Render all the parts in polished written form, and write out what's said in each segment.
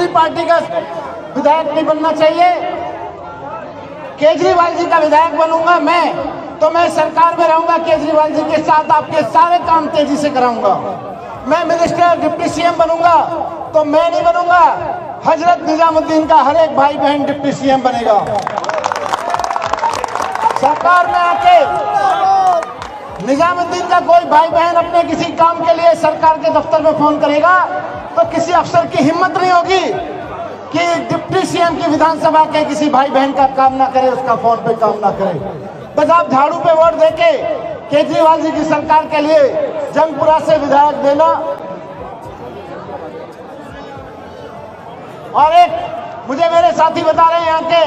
दूसरी पार्टी का विधायक नहीं बनना चाहिए। केजरीवाल जी का विधायक बनूंगा मैं तो मैं सरकार में रहूंगा, केजरीवाल जी के साथ आपके सारे काम तेजी से कराऊंगा। मैं मिनिस्टर डिप्टी सीएम बनूंगा तो मैं नहीं बनूंगा, हजरत निजामुद्दीन का हर एक भाई बहन डिप्टी सीएम बनेगा। सरकार में आके निजामुद्दीन का कोई भाई बहन अपने किसी काम के लिए सरकार के दफ्तर में फोन करेगा तो किसी अफसर की हिम्मत नहीं होगी कि डिप्टी सीएम की विधानसभा के किसी भाई बहन का काम ना करे, उसका फोन पे काम ना करे। बस आप झाड़ू पे वोट देके केजरीवाल जी की सरकार के लिए जंगपुरा से विधायक देना। और एक मुझे मेरे साथी बता रहे हैं यहाँ के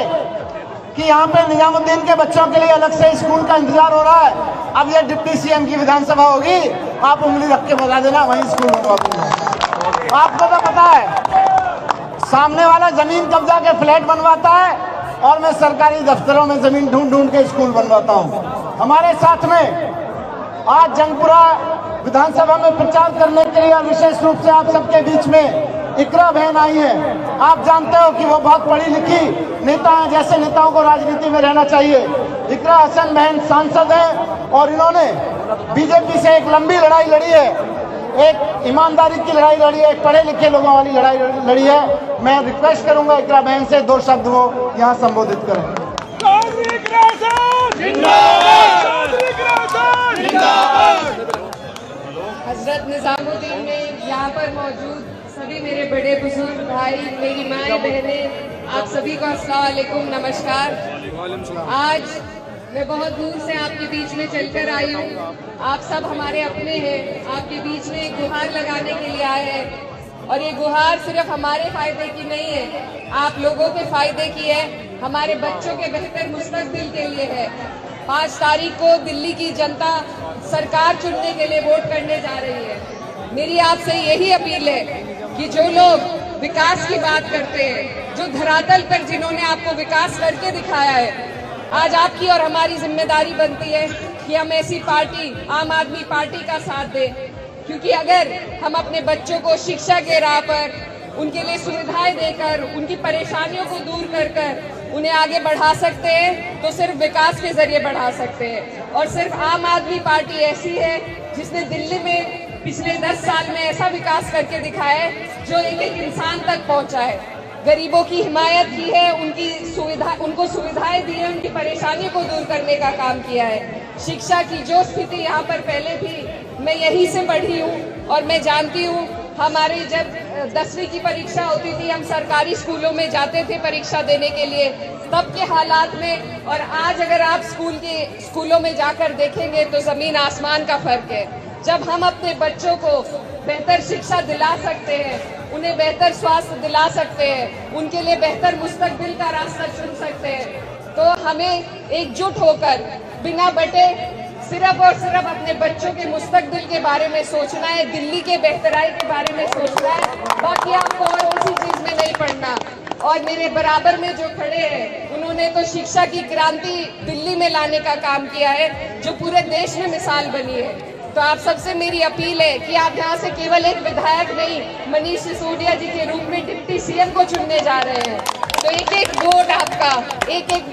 कि यहाँ पे निजामुद्दीन के बच्चों के लिए अलग से स्कूल का इंतजार हो रहा है। अब ये डिप्टी सीएम की विधानसभा होगी, आप उंगली रख के बता देना वहीं स्कूल होगा। आपको तो पता है सामने वाला जमीन कब्जा के फ्लैट बनवाता है और मैं सरकारी दफ्तरों में जमीन ढूंढ ढूंढ के स्कूल बनवाता हूँ। हमारे साथ में आज जंगपुरा विधानसभा में प्रचार करने के लिए और विशेष रूप से आप सबके बीच में इकरा बहन आई है। आप जानते हो कि वो बहुत पढ़ी लिखी नेता हैं, जैसे नेताओं को राजनीति में रहना चाहिए। इकरा हसन बहन सांसद हैं और इन्होंने बीजेपी से एक लंबी लड़ाई लड़ी है, एक ईमानदारी की लड़ाई लड़ी है, एक पढ़े लिखे लोगों वाली लड़ाई लड़ी है। मैं रिक्वेस्ट करूंगा इकरा बहन से 2 शब्द वो यहाँ संबोधित करें। हजरत निजामुद्दीन में यहाँ पर मौजूद सभी मेरे बड़े बुजुर्ग भाई, मेरी माएँ बहनें, आप सभी को अस्सलाम वालेकुम, नमस्कार। आज मैं बहुत दूर से आपके बीच में चलकर आई हूँ। आप सब हमारे अपने हैं, आपके बीच में एक गुहार लगाने के लिए आए हैं और ये गुहार सिर्फ हमारे फायदे की नहीं है, आप लोगों के फायदे की है, हमारे बच्चों के बेहतर मुस्तकबिल के लिए है। 5 तारीख को दिल्ली की जनता सरकार चुनने के लिए वोट करने जा रही है। मेरी आपसे यही अपील है कि जो लोग विकास की बात करते हैं, जो धरातल पर जिन्होंने आपको विकास करके दिखाया है, आज आपकी और हमारी जिम्मेदारी बनती है कि हम ऐसी पार्टी, आम आदमी पार्टी का साथ दें। क्योंकि अगर हम अपने बच्चों को शिक्षा के राह पर उनके लिए सुविधाएं देकर, उनकी परेशानियों को दूर कर कर उन्हें आगे बढ़ा सकते हैं तो सिर्फ विकास के जरिए बढ़ा सकते हैं। और सिर्फ आम आदमी पार्टी ऐसी है जिसने दिल्ली में पिछले 10 साल में ऐसा विकास करके दिखाया है जो एक एक इंसान तक पहुंचा है। गरीबों की हिमायत की है, उनको सुविधाएं दी है, उनकी परेशानी को दूर करने का काम किया है। शिक्षा की जो स्थिति यहाँ पर पहले थी, मैं यहीं से पढ़ी हूँ और मैं जानती हूँ। हमारे जब 10वीं की परीक्षा होती थी, हम सरकारी स्कूलों में जाते थे परीक्षा देने के लिए, तब के हालात में और आज अगर आप स्कूलों में जाकर देखेंगे तो जमीन आसमान का फर्क है। जब हम अपने बच्चों को बेहतर शिक्षा दिला सकते हैं, उन्हें बेहतर स्वास्थ्य दिला सकते हैं, उनके लिए बेहतर मुस्तकबिल का रास्ता चुन सकते हैं, तो हमें एकजुट होकर बिना बटे सिर्फ और सिर्फ अपने बच्चों के मुस्तकबिल के बारे में सोचना है, दिल्ली के बेहतराई के बारे में सोचना है। बाकी आपको और किसी चीज में नहीं पढ़ना। और मेरे बराबर में जो खड़े हैं, उन्होंने तो शिक्षा की क्रांति दिल्ली में लाने का काम किया है जो पूरे देश में मिसाल बनी है। तो आप सबसे मेरी अपील है कि आप यहाँ से केवल एक विधायक नहीं, मनीष सिसोदिया जी के रूप में डिप्टी सीएम को चुनने जा रहे हैं। तो एक एक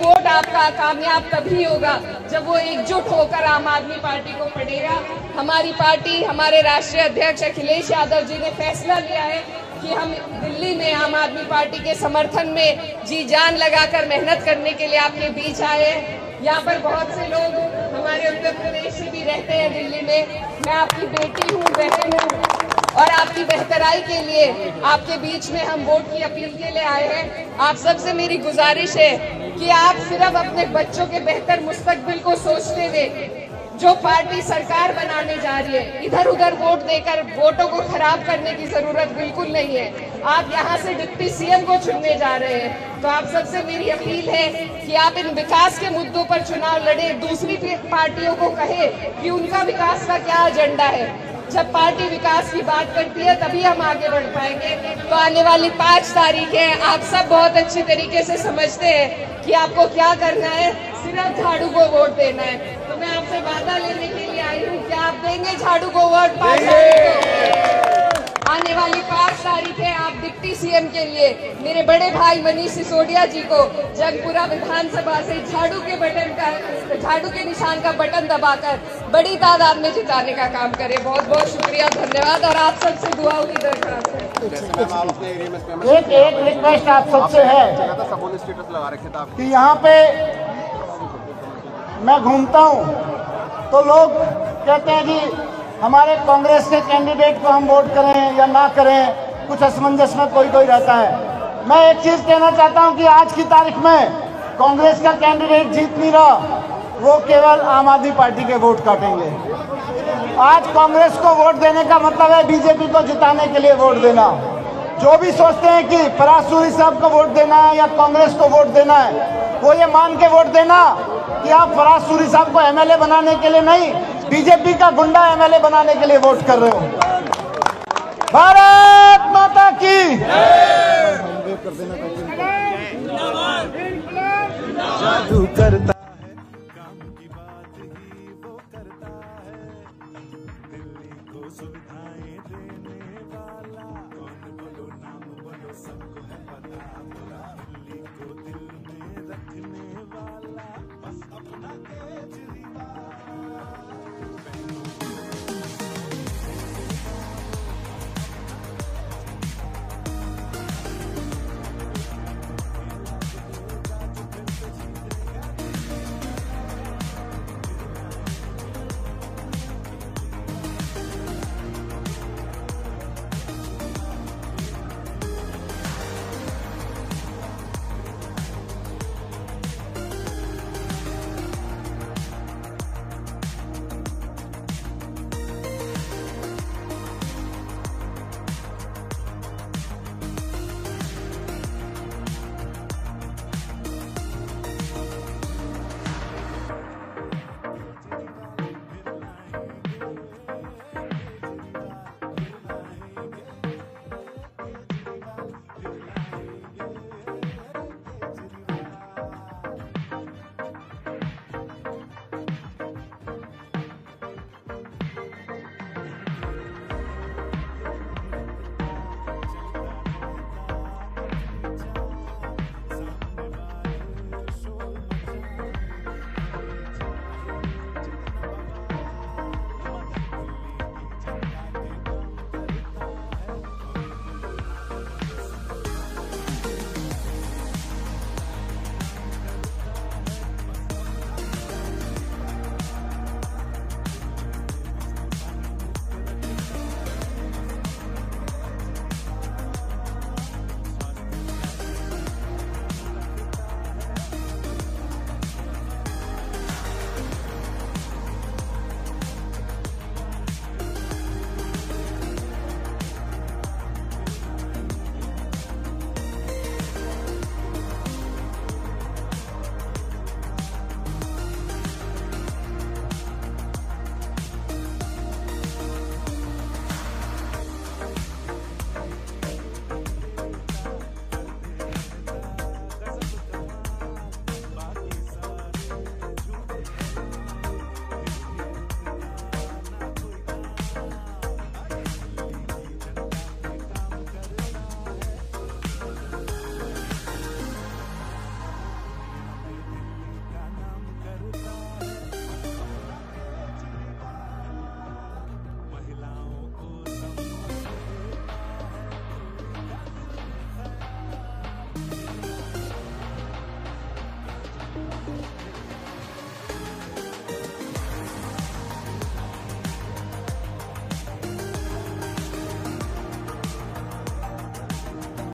वोट आपका कामयाब तभी होगा जब वो एकजुट होकर आम आदमी पार्टी को पढ़ेगा। हमारी पार्टी, हमारे राष्ट्रीय अध्यक्ष अखिलेश यादव जी ने फैसला लिया है कि हम दिल्ली में आम आदमी पार्टी के समर्थन में जी जान लगाकर मेहनत करने के लिए आपके बीच आए हैं। यहाँ पर बहुत से लोग हमारे उत्तर प्रदेश से भी रहते हैं दिल्ली में। मैं आपकी बेटी हूँ, बहन हूँ और आपकी बेहतराई के लिए आपके बीच में हम वोट की अपील के लिए आए हैं। आप सबसे मेरी गुजारिश है कि आप सिर्फ अपने बच्चों के बेहतर मुस्तकबिल को सोचते हुए जो पार्टी सरकार बनाने जा रही है, इधर उधर वोट देकर वोटों को खराब करने की जरूरत बिल्कुल नहीं है। आप यहाँ से डिप्टी सीएम को चुनने जा रहे हैं, तो आप सबसे मेरी अपील है कि आप इन विकास के मुद्दों पर चुनाव लड़े। दूसरी पार्टियों को कहे कि उनका विकास का क्या एजेंडा है। जब पार्टी विकास की बात करती है तभी हम आगे बढ़ पाएंगे। तो आने वाली 5 तारीख है, आप सब बहुत अच्छी तरीके से समझते हैं कि आपको क्या करना है, सिर्फ झाड़ू को वोट देना है। तो मैं आपसे वादा लेने के लिए आई हूँ कि आप देंगे झाड़ू को वोट 5 तारीख को। आने वाली 5 तारीख है, आप डिप्टी सीएम के लिए मेरे बड़े भाई मनीष सिसोदिया जी को जंगपुरा विधानसभा से झाड़ू के निशान का बटन दबाकर बड़ी तादाद में जिताने का काम करें। बहुत बहुत शुक्रिया, धन्यवाद और आप सबसे दुआओं की दरख्वास्त है। एक रिक्वेस्ट आप सबसे है कि यहाँ पे मैं घूमता हूँ तो लोग कहते हैं जी हमारे कांग्रेस के कैंडिडेट को हम वोट करें या ना करें, कुछ असमंजस में कोई रहता है। मैं एक चीज कहना चाहता हूं कि आज की तारीख में कांग्रेस का कैंडिडेट जीत नहीं रहा, वो केवल आम आदमी पार्टी के वोट काटेंगे। आज कांग्रेस को वोट देने का मतलब है बीजेपी को जिताने के लिए वोट देना। जो भी सोचते हैं कि फराज सूरी साहब को वोट देना है या कांग्रेस को वोट देना है, वो ये मान के वोट देना कि आप फराज सूरी साहब को एमएलए बनाने के लिए नहीं, बीजेपी का गुंडा एमएलए बनाने के लिए वोट कर रहे हो। भारत माता की जादू करता है, काम की बात ही वो करता है, दिल्ली को सुविधाएं देने वाला, कौन बोलो नाम बोलो सबको है पता।